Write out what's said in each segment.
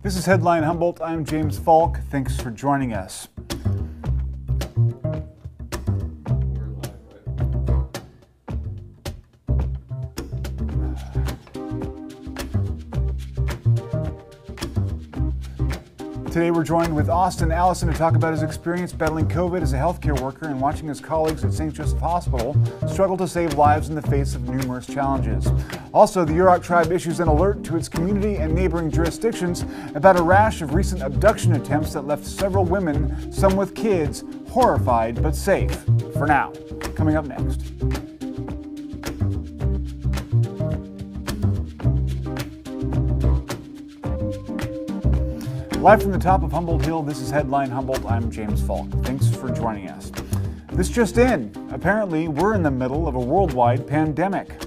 This is Headline Humboldt. I'm James Falk. Thanks for joining us. Today we're joined with Allison to talk about his experience battling COVID as a healthcare worker and watching his colleagues at St. Joseph Hospital struggle to save lives in the face of numerous challenges. Also, the Yurok Tribe issues an alert to its community and neighboring jurisdictions about a rash of recent abduction attempts that left several women, some with kids, horrified but safe. For now. Coming up next. Live from the top of Humboldt Hill, this is Headline Humboldt. I'm James Falk. Thanks for joining us. This just in. Apparently, we're in the middle of a worldwide pandemic.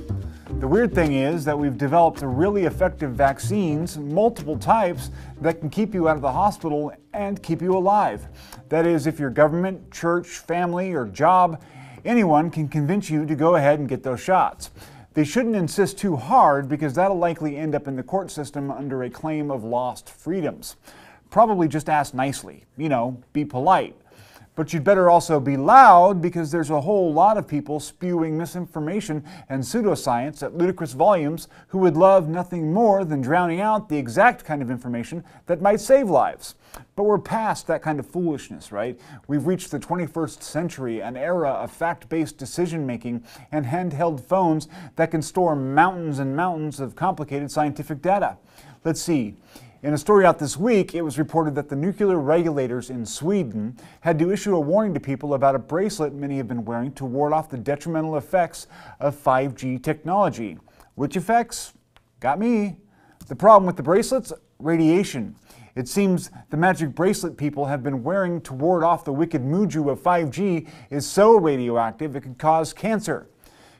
The weird thing is that we've developed really effective vaccines, multiple types, that can keep you out of the hospital and keep you alive. That is, if your government, church, family, or job, anyone can convince you to go ahead and get those shots. They shouldn't insist too hard because that'll likely end up in the court system under a claim of lost freedoms. Probably just ask nicely, be polite. But you'd better also be loud because there's a whole lot of people spewing misinformation and pseudoscience at ludicrous volumes who would love nothing more than drowning out the exact kind of information that might save lives. But we're past that kind of foolishness, right? We've reached the 21st century, an era of fact-based decision-making and handheld phones that can store mountains and mountains of complicated scientific data. Let's see. In a story out this week, it was reported that the nuclear regulators in Sweden had to issue a warning to people about a bracelet many have been wearing to ward off the detrimental effects of 5G technology. Which effects? Got me. The problem with the bracelets? Radiation. It seems the magic bracelet people have been wearing to ward off the wicked muju of 5G is so radioactive it could cause cancer.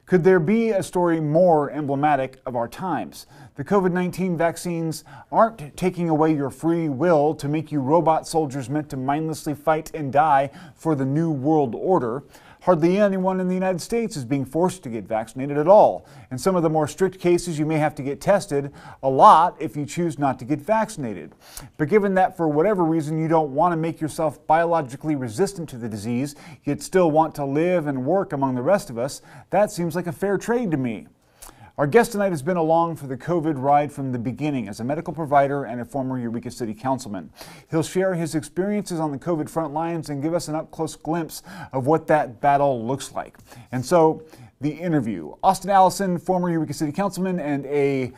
Could there be a story more emblematic of our times? The COVID-19 vaccines aren't taking away your free will to make you robot soldiers meant to mindlessly fight and die for the new world order. Hardly anyone in the United States is being forced to get vaccinated at all. In some of the more strict cases, you may have to get tested a lot if you choose not to get vaccinated. But given that for whatever reason you don't want to make yourself biologically resistant to the disease, yet still want to live and work among the rest of us, that seems like a fair trade to me. Our guest tonight has been along for the COVID ride from the beginning as a medical provider and a former Eureka City Councilman. He'll share his experiences on the COVID front lines and give us an up-close glimpse of what that battle looks like. And so, the interview. Allison, former Eureka City Councilman and a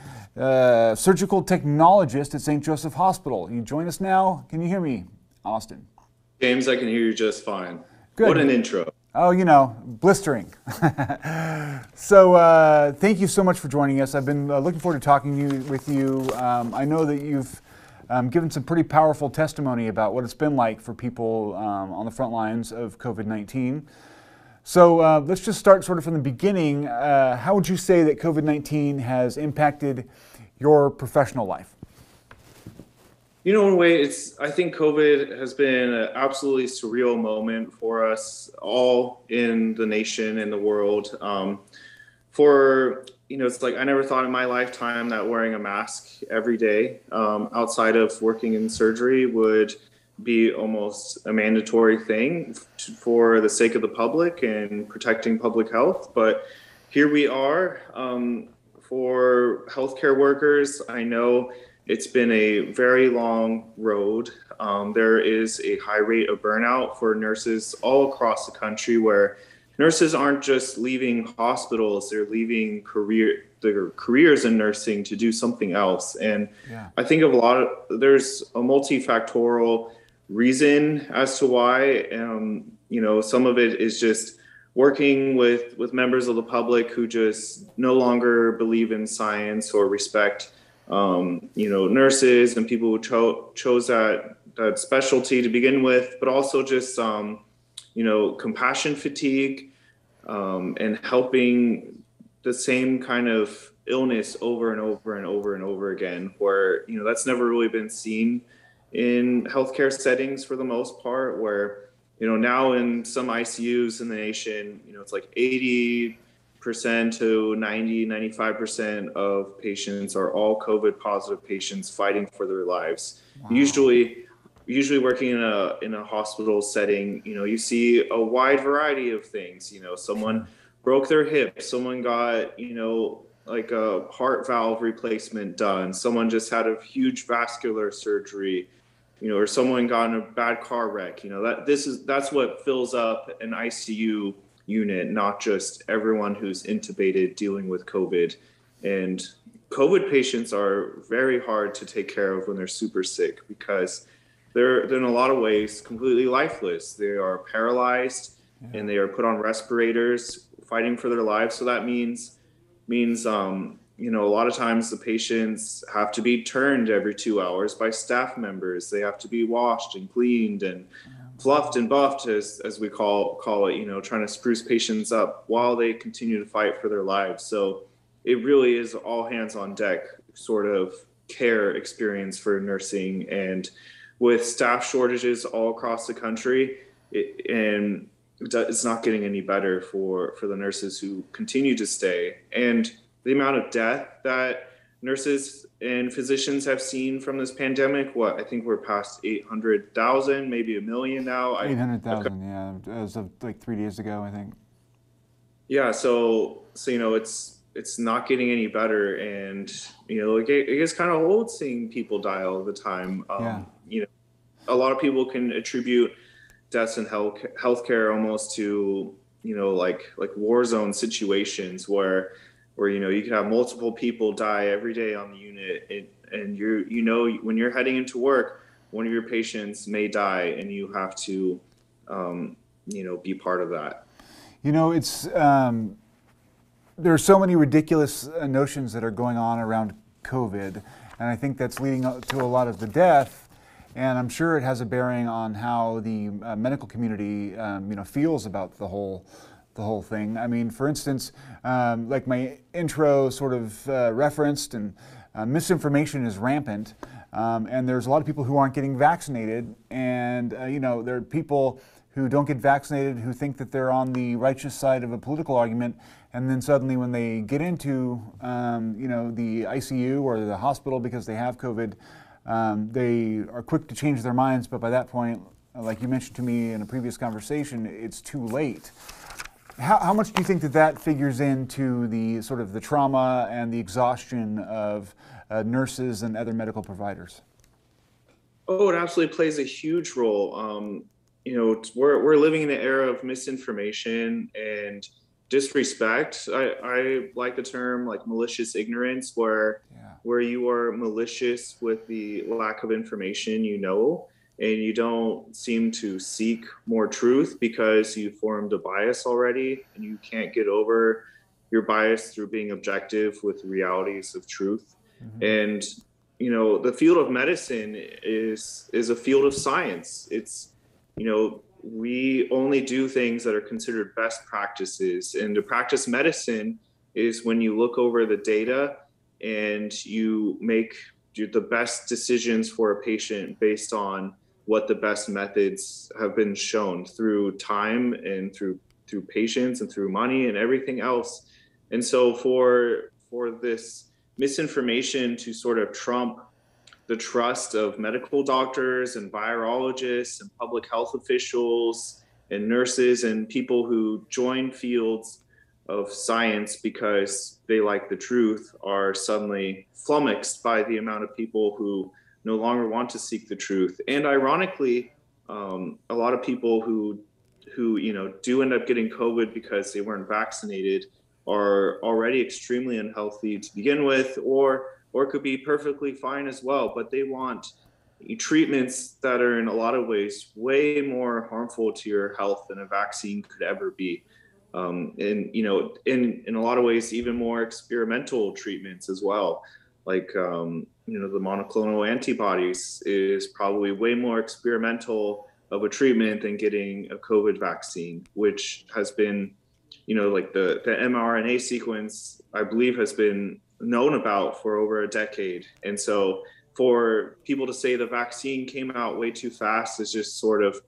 surgical technologist at St. Joseph Hospital. You join us now. Can you hear me, Austin? James, I can hear you just fine. Good. What an intro. Oh, blistering. So thank you so much for joining us. I've been looking forward to talking with you. I know that you've given some pretty powerful testimony about what it's been like for people on the front lines of COVID-19. So let's just start sort of from the beginning. How would you say that COVID-19 has impacted your professional life? In a way, I think COVID has been an absolutely surreal moment for us all in the nation and the world. It's like I never thought in my lifetime that wearing a mask every day outside of working in surgery would be almost a mandatory thing for the sake of the public and protecting public health. But here we are. For healthcare workers, I know it's been a very long road. There is a high rate of burnout for nurses all across the country, where nurses aren't just leaving hospitals, they're leaving their careers in nursing to do something else. And yeah. I think there's a multifactorial reason as to why. Some of it is just working with members of the public who just no longer believe in science or respect nurses and people who chose that specialty to begin with, but also just, compassion fatigue, and helping the same kind of illness over and over and over and over again, where, that's never really been seen in healthcare settings for the most part, where, now in some ICUs in the nation, it's like 80% to 95% of patients are all COVID positive patients fighting for their lives. Wow. Usually working in a hospital setting, you see a wide variety of things. Someone broke their hip, someone got, like a heart valve replacement done, someone just had a huge vascular surgery, or someone got in a bad car wreck. That's what fills up an ICU unit, not just everyone who's intubated dealing with COVID. And COVID patients are very hard to take care of when they're super sick, because they're in a lot of ways completely lifeless. They are paralyzed and they are put on respirators fighting for their lives. So that means a lot of times the patients have to be turned every 2 hours by staff members. They have to be washed and cleaned and fluffed and buffed, as we call it, trying to spruce patients up while they continue to fight for their lives. So it really is all hands on deck sort of care experience for nursing. And with staff shortages all across the country, it's not getting any better for the nurses who continue to stay. And the amount of death that nurses and physicians have seen from this pandemic, I think we're past 800,000, maybe 1 million now. 800,000, yeah, as of like 3 days ago, I think. Yeah, so it's not getting any better, and it gets kind of old seeing people die all the time. A lot of people can attribute deaths in healthcare almost to like war zone situations where you can have multiple people die every day on the unit, and when you're heading into work, one of your patients may die, and you have to be part of that. It's there are so many ridiculous notions that are going on around COVID, and I think that's leading to a lot of the death. And I'm sure it has a bearing on how the medical community, feels about the whole thing. I mean, for instance, like my intro sort of referenced, and misinformation is rampant, and there's a lot of people who aren't getting vaccinated, and there are people who don't get vaccinated who think that they're on the righteous side of a political argument, and then suddenly when they get into the ICU or the hospital because they have COVID, they are quick to change their minds, but by that point, like you mentioned to me in a previous conversation, it's too late. How much do you think that figures into the sort of the trauma and the exhaustion of nurses and other medical providers? Oh, it absolutely plays a huge role. We're living in an era of misinformation and disrespect. I like the term like malicious ignorance, where you are malicious with the lack of information, and you don't seem to seek more truth because you formed a bias already, and you can't get over your bias through being objective with the realities of truth. Mm-hmm. And the field of medicine is a field of science. It's we only do things that are considered best practices, and to practice medicine is when you look over the data and you make the best decisions for a patient based on what the best methods have been shown through time and through patience and through money and everything else. And so for this misinformation to sort of trump the trust of medical doctors and virologists and public health officials and nurses and people who join fields of science because they like the truth are suddenly flummoxed by the amount of people who no longer want to seek the truth. And ironically, a lot of people who do end up getting COVID because they weren't vaccinated are already extremely unhealthy to begin with, or could be perfectly fine as well, but they want treatments that are in a lot of ways way more harmful to your health than a vaccine could ever be. And in a lot of ways, even more experimental treatments as well. Like, the monoclonal antibodies is probably way more experimental of a treatment than getting a COVID vaccine, which has been, like the mRNA sequence, I believe, has been known about for over a decade. And so for people to say the vaccine came out way too fast is just sort of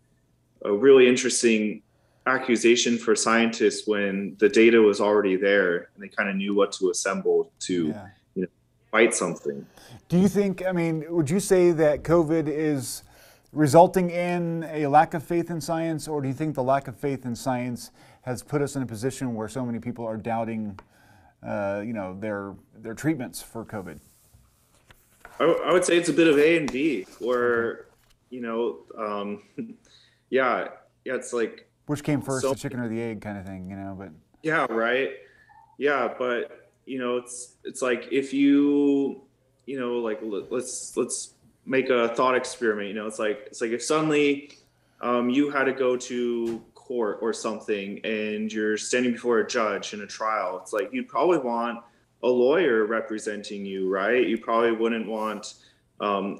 a really interesting accusation for scientists when the data was already there and they kind of knew what to assemble to fight something. Do you think, I mean, would you say that COVID is resulting in a lack of faith in science, or do you think the lack of faith in science has put us in a position where so many people are doubting their treatments for COVID? I would say it's a bit of A and B, where it's like, which came first, the chicken or the egg kind of thing, but yeah, right. Yeah, but it's like, if you like, let's make a thought experiment. It's like if suddenly you had to go to court or something and you're standing before a judge in a trial. It's like, you'd probably want a lawyer representing you, right? You probably wouldn't want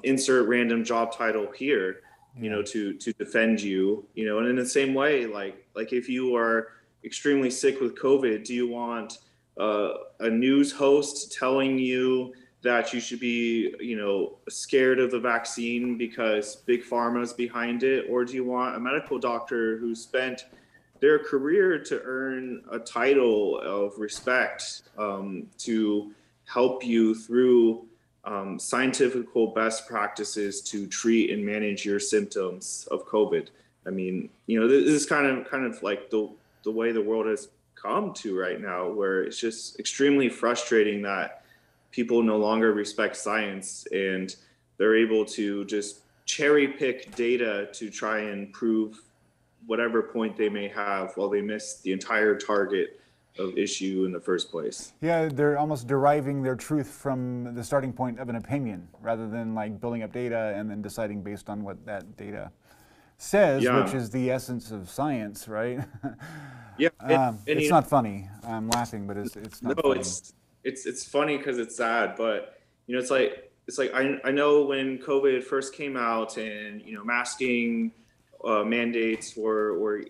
insert random job title here, to defend you, and in the same way, like if you are extremely sick with COVID, do you want a news host telling you that you should be, scared of the vaccine because big pharma is behind it? Or do you want a medical doctor who spent their career to earn a title of respect to help you through scientific best practices to treat and manage your symptoms of COVID? I mean, this is kind of like the way the world has come to right now, where it's just extremely frustrating that people no longer respect science and they're able to just cherry pick data to try and prove whatever point they may have, while they miss the entire target of issue in the first place. Yeah, they're almost deriving their truth from the starting point of an opinion, rather than like building up data and then deciding based on what that data says, which is the essence of science, right? Yeah, it's not funny. I'm laughing, but it's not funny. It's funny because it's sad, but it's like I know when COVID first came out and masking mandates were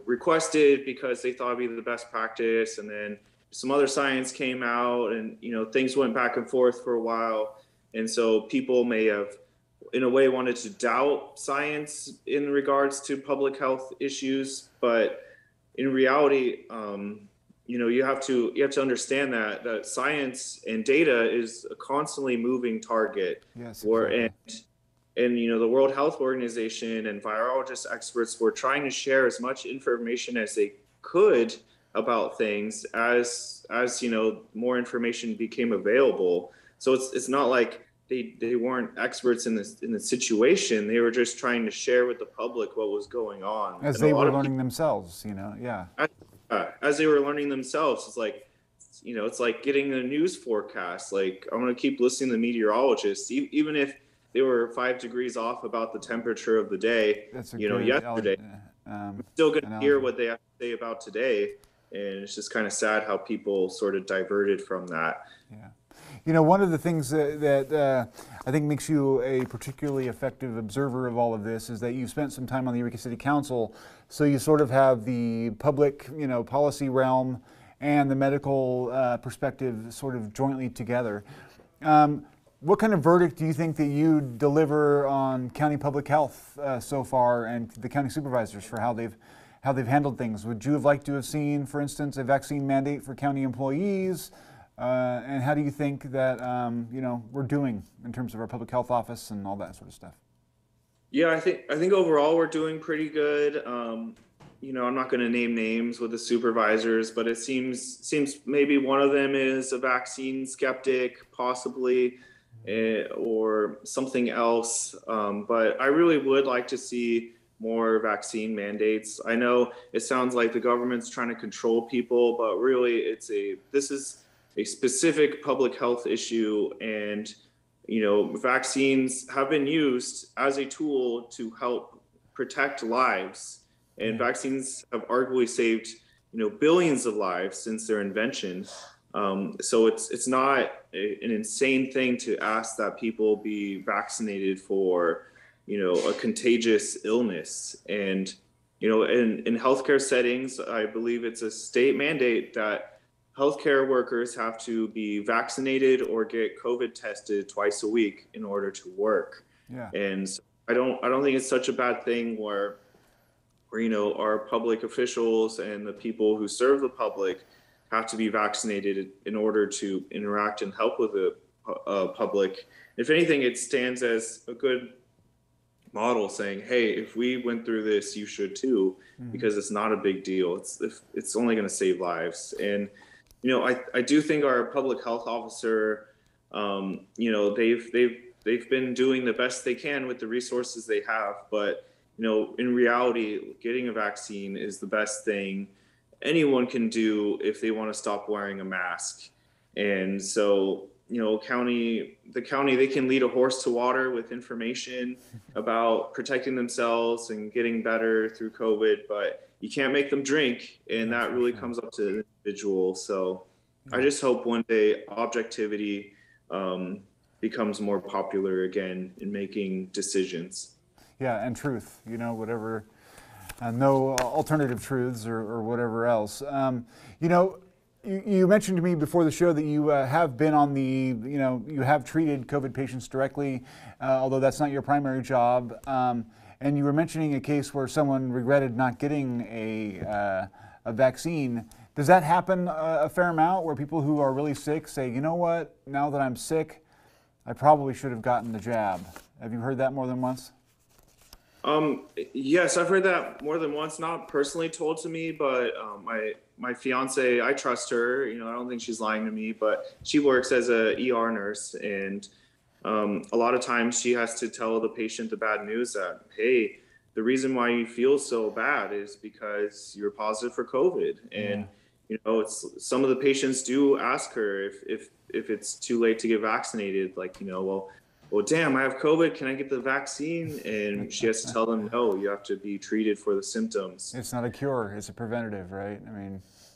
requested because they thought it'd be the best practice, and then some other science came out, and things went back and forth for a while, and so people may have in a way wanted to doubt science in regards to public health issues, but in reality, you have to understand that science and data is a constantly moving target. Yes, exactly. And the World Health Organization and virologist experts were trying to share as much information as they could about things as more information became available. So it's not like they weren't experts in the situation. They were just trying to share with the public what was going on. As they were learning themselves, As they were learning themselves, it's like, it's like getting a news forecast. Like, I'm going to keep listening to meteorologists, even if they were 5 degrees off about the temperature of the day, yesterday. I'm still going to hear what they have to say about today. And it's just kind of sad how people sort of diverted from that. Yeah. One of the things that I think makes you a particularly effective observer of all of this is that you've spent some time on the Eureka City Council, so you sort of have the public, policy realm and the medical perspective sort of jointly together. What kind of verdict do you think that you deliver on county public health so far, and the county supervisors for how they've handled things? Would you have liked to have seen, for instance, a vaccine mandate for county employees? And how do you think that we're doing in terms of our public health office and all that sort of stuff? Yeah, I think overall we're doing pretty good. I'm not going to name names with the supervisors, but it seems maybe one of them is a vaccine skeptic, possibly, or something else. But I really would like to see more vaccine mandates. I know it sounds like the government's trying to control people, but really this is a specific public health issue, and vaccines have been used as a tool to help protect lives, and vaccines have arguably saved billions of lives since their invention. So it's not an insane thing to ask that people be vaccinated for a contagious illness. And in healthcare settings, I believe it's a state mandate that healthcare workers have to be vaccinated or get COVID tested twice a week in order to work. Yeah. And I don't think it's such a bad thing where where, our public officials and the people who serve the public have to be vaccinated in order to interact and help with the public. If anything, it stands as a good model saying, hey, if we went through this, you should too, because it's not a big deal. It's only going to save lives. And, I do think our public health officer, they've been doing the best they can with the resources they have. But, in reality, getting a vaccine is the best thing anyone can do if they want to stop wearing a mask. And so, the county, they can lead a horse to water with information about protecting themselves and getting better through COVID, but you can't make them drink. And that really comes up to the individual. So I just hope one day objectivity becomes more popular again in making decisions. Yeah, and truth, whatever, no alternative truths or whatever else. You mentioned to me before the show that you have been on you have treated COVID patients directly, although that's not your primary job. And you were mentioning a case where someone regretted not getting a vaccine. Does that happen a fair amount, where people who are really sick say, you know what, now that I'm sick, I probably should have gotten the jab? Have you heard that more than once? Yes, I've heard that more than once, not personally told to me, but my fiance, I trust her. I don't think she's lying to me, but she works as a ER nurse, and a lot of times she has to tell the patient the bad news that, hey, the reason why you feel so bad is because you're positive for COVID. And it's some of the patients do ask her if it's too late to get vaccinated, like, well, damn, I have COVID. Can I get the vaccine? And she has to tell them, no, you have to be treated for the symptoms. It's not a cure. It's a preventative, right?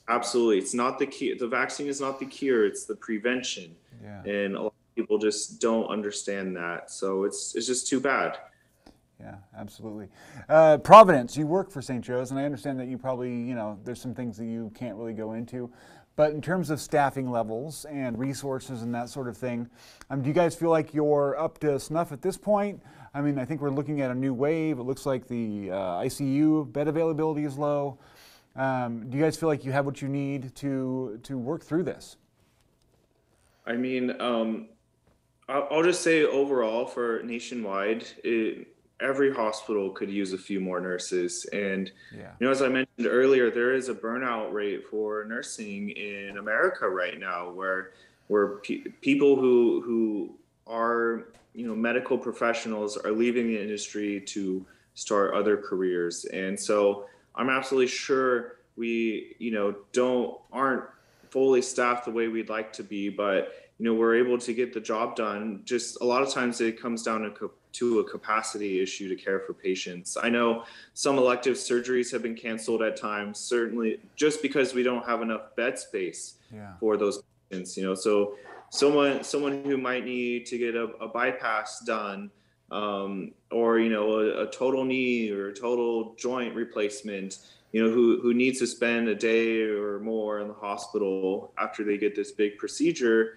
Absolutely. It's not the cure. The vaccine is not the cure. It's the prevention. Yeah. And a lot of people just don't understand that. So it's just too bad. Yeah, absolutely. Providence, you work for St. Joe's, and I understand that you probably, there's some things that you can't really go into. But in terms of staffing levels and resources and that sort of thing, do you guys feel like you're up to snuff at this point? I think we're looking at a new wave. It looks like the ICU bed availability is low. Do you guys feel like you have what you need to work through this? I'll just say overall for nationwide, every hospital could use a few more nurses. And, as I mentioned earlier, there is a burnout rate for nursing in America right now, where people who are, medical professionals are leaving the industry to start other careers. And so I'm absolutely sure we, aren't fully staffed the way we'd like to be, but, we're able to get the job done. Just a lot of times it comes down to a capacity issue to care for patients. I know some elective surgeries have been canceled at times, certainly just because we don't have enough bed space for those patients. So someone who might need to get a bypass done, or a total knee or a total joint replacement, who needs to spend a day or more in the hospital after they get this big procedure,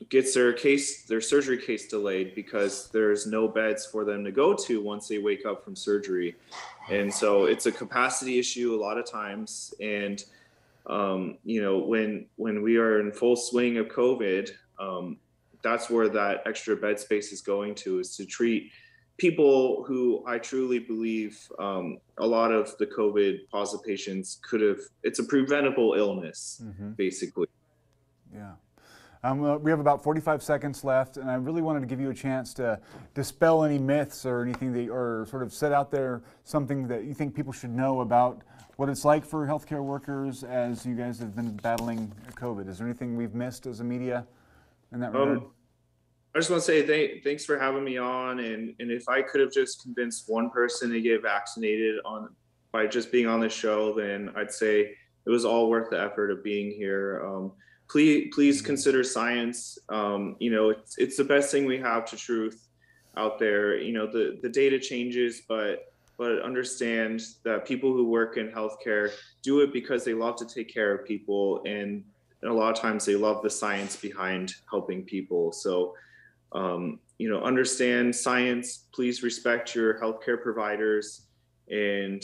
gets their surgery case delayed because there's no beds for them to go to once they wake up from surgery. And so it's a capacity issue a lot of times. And, when we are in full swing of COVID, that's where that extra bed space is going to, is to treat people who I truly believe a lot of the COVID positive patients it's a preventable illness, basically. Yeah. We have about 45 seconds left, and I really wanted to give you a chance to dispel any myths or anything or sort of set out there something that you think people should know about what it's like for healthcare workers as you guys have been battling COVID. Is there anything we've missed as a media in that regard? I just want to say thanks for having me on, and if I could have just convinced one person to get vaccinated by just being on the show, then I'd say it was all worth the effort of being here. Please consider science. It's the best thing we have to truth out there. The data changes, but understand that people who work in healthcare do it because they love to take care of people, and a lot of times they love the science behind helping people. So, understand science. Please respect your healthcare providers, And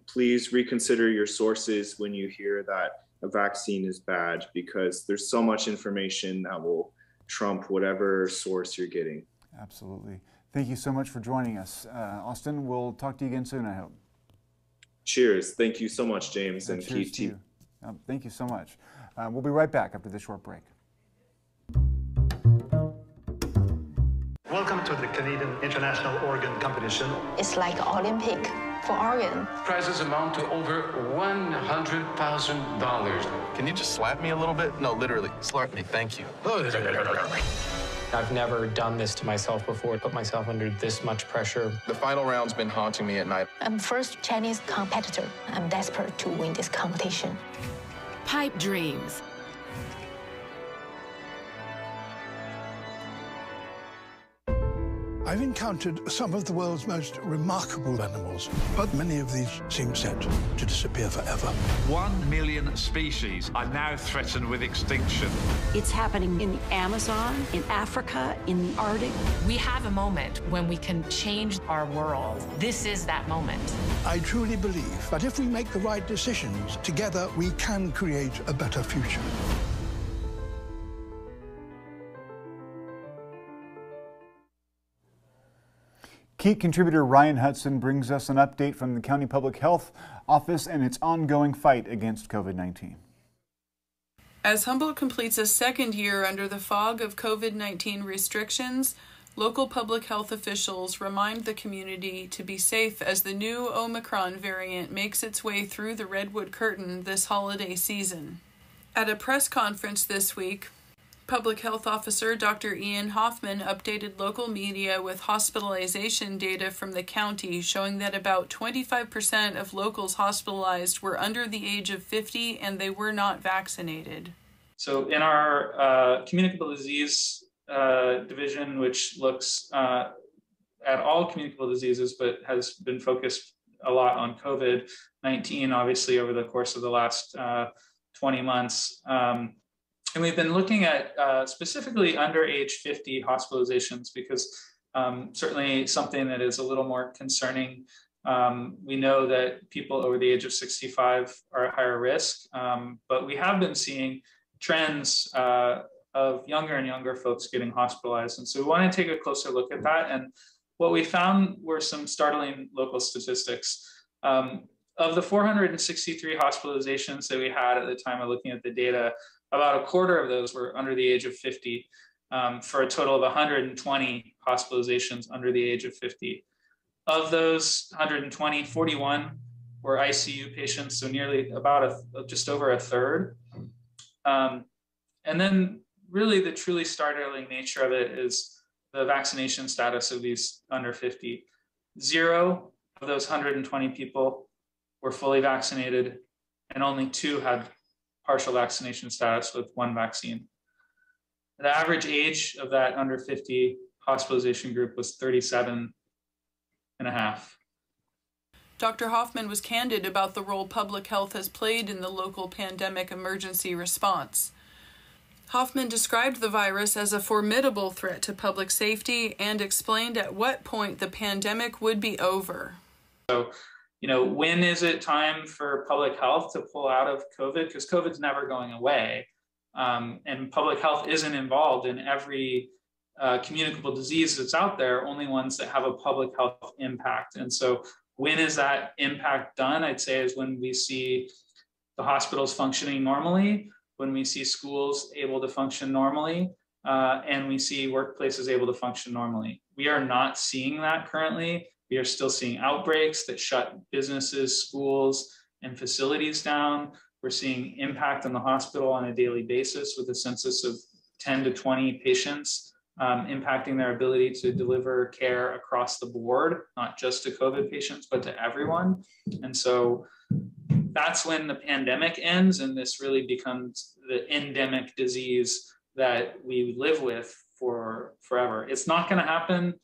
please reconsider your sources when you hear that a vaccine is bad, because there's so much information that will trump whatever source you're getting. Absolutely. Thank you so much for joining us. Austin, we'll talk to you again soon, I hope. Cheers. Thank you so much, James and Cheers KEET. to you. Thank you so much. We'll be right back after this short break. Welcome to the Canadian International Organ Competition. It's like Olympic for organ. Prizes amount to over $100,000. Can you just slap me a little bit? No, literally, slap me, thank you. I've never done this to myself before, put myself under this much pressure. The final round's been haunting me at night. I'm first Chinese competitor. I'm desperate to win this competition. Pipe dreams. I've encountered some of the world's most remarkable animals, but many of these seem set to disappear forever. 1 million species are now threatened with extinction. It's happening in the Amazon, in Africa, in the Arctic. We have a moment when we can change our world. This is that moment. I truly believe that if we make the right decisions, together we can create a better future. KEET contributor Ryan Hutson brings us an update from the County Public Health Office and its ongoing fight against COVID-19. As Humboldt completes a second year under the fog of COVID-19 restrictions, local public health officials remind the community to be safe as the new Omicron variant makes its way through the Redwood Curtain this holiday season. At a press conference this week, Public Health Officer Dr. Ian Hoffman updated local media with hospitalization data from the county showing that about 25% of locals hospitalized were under the age of 50 and they were not vaccinated. So in our communicable disease division, which looks at all communicable diseases but has been focused a lot on COVID-19, obviously over the course of the last 20 months, and we've been looking at specifically under age 50 hospitalizations because certainly something that is a little more concerning. We know that people over the age of 65 are at higher risk, but we have been seeing trends of younger and younger folks getting hospitalized. And so we want to take a closer look at that. And what we found were some startling local statistics. Of the 463 hospitalizations that we had at the time of looking at the data, about a quarter of those were under the age of 50, for a total of 120 hospitalizations under the age of 50. Of those 120, 41 were ICU patients, so nearly about just over a third. And then really the truly startling nature of it is the vaccination status of these under 50. 0 of those 120 people were fully vaccinated, and only 2 had partial vaccination status with 1 vaccine. The average age of that under 50 hospitalization group was 37 and a half. Dr. Hoffman was candid about the role public health has played in the local pandemic emergency response. Hoffman described the virus as a formidable threat to public safety and explained at what point the pandemic would be over. So, when is it time for public health to pull out of COVID? Because COVID's never going away. And public health isn't involved in every communicable disease that's out there, only ones that have a public health impact. And so when is that impact done? I'd say is when we see the hospitals functioning normally, when we see schools able to function normally, and we see workplaces able to function normally. We are not seeing that currently. We are still seeing outbreaks that shut businesses, schools, and facilities down. We're seeing impact on the hospital on a daily basis with a census of 10 to 20 patients, impacting their ability to deliver care across the board, not just to COVID patients, but to everyone. And so that's when the pandemic ends and this really becomes the endemic disease that we live with for forever. It's not going to happen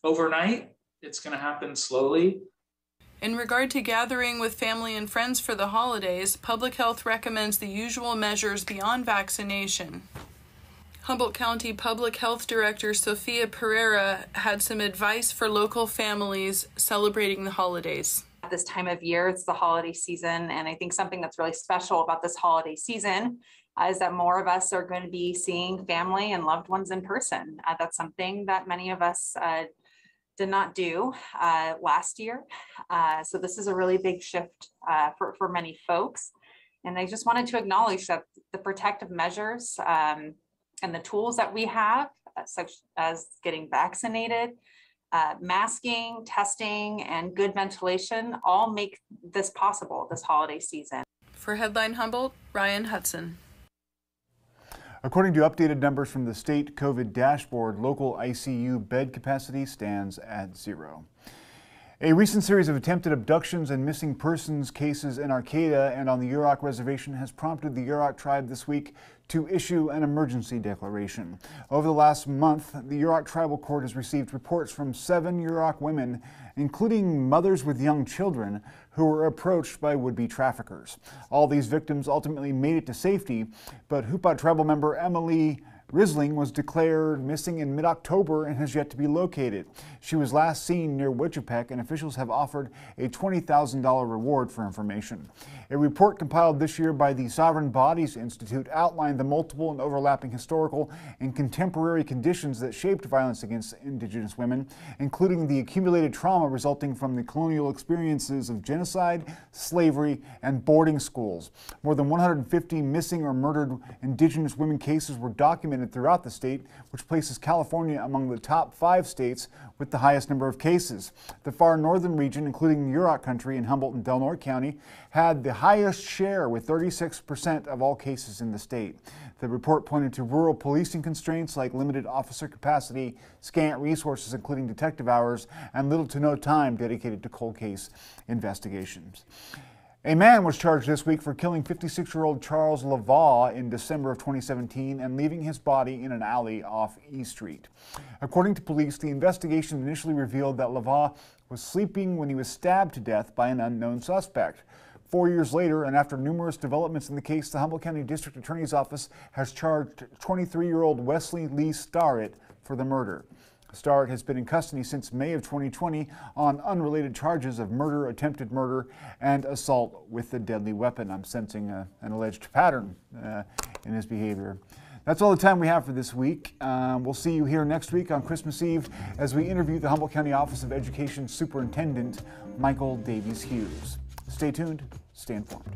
overnight. It's going to happen slowly. In regard to gathering with family and friends for the holidays, public health recommends the usual measures beyond vaccination. Humboldt County Public Health Director Sophia Pereira had some advice for local families celebrating the holidays. At this time of year, it's the holiday season, and I think something that's really special about this holiday season is that more of us are going to be seeing family and loved ones in person. That's something that many of us did not do last year. So this is a really big shift for many folks. And I just wanted to acknowledge that the protective measures and the tools that we have, such as getting vaccinated, masking, testing, and good ventilation, all make this possible this holiday season. For Headline Humboldt, Ryan Hutson. According to updated numbers from the state COVID dashboard, local ICU bed capacity stands at 0. A recent series of attempted abductions and missing persons cases in Arcata and on the Yurok Reservation has prompted the Yurok Tribe this week to issue an emergency declaration. Over the last month, the Yurok Tribal Court has received reports from 7 Yurok women, including mothers with young children, who were approached by would-be traffickers. All these victims ultimately made it to safety, but Humboldt Tribal member Emily Risling was declared missing in mid-October and has yet to be located. She was last seen near Wichipec, and officials have offered a $20,000 reward for information. A report compiled this year by the Sovereign Bodies Institute outlined the multiple and overlapping historical and contemporary conditions that shaped violence against indigenous women, including the accumulated trauma resulting from the colonial experiences of genocide, slavery, and boarding schools. More than 150 missing or murdered indigenous women cases were documented throughout the state, which places California among the top 5 states with the highest number of cases. The far northern region, including Yurok country in Humboldt and Del Norte County, had the highest share with 36% of all cases in the state. The report pointed to rural policing constraints like limited officer capacity, scant resources including detective hours, and little to no time dedicated to cold case investigations. A man was charged this week for killing 56-year-old Charles Lavaw in December of 2017 and leaving his body in an alley off E Street. According to police, the investigation initially revealed that Lavaw was sleeping when he was stabbed to death by an unknown suspect. 4 years later, and after numerous developments in the case, the Humboldt County District Attorney's Office has charged 23-year-old Wesley Lee Starrett for the murder. Starrett has been in custody since May of 2020 on unrelated charges of murder, attempted murder, and assault with a deadly weapon. I'm sensing an alleged pattern in his behavior. That's all the time we have for this week. We'll see you here next week on Christmas Eve as we interview the Humboldt County Office of Education Superintendent Michael Davies Hughes. Stay tuned, stay informed.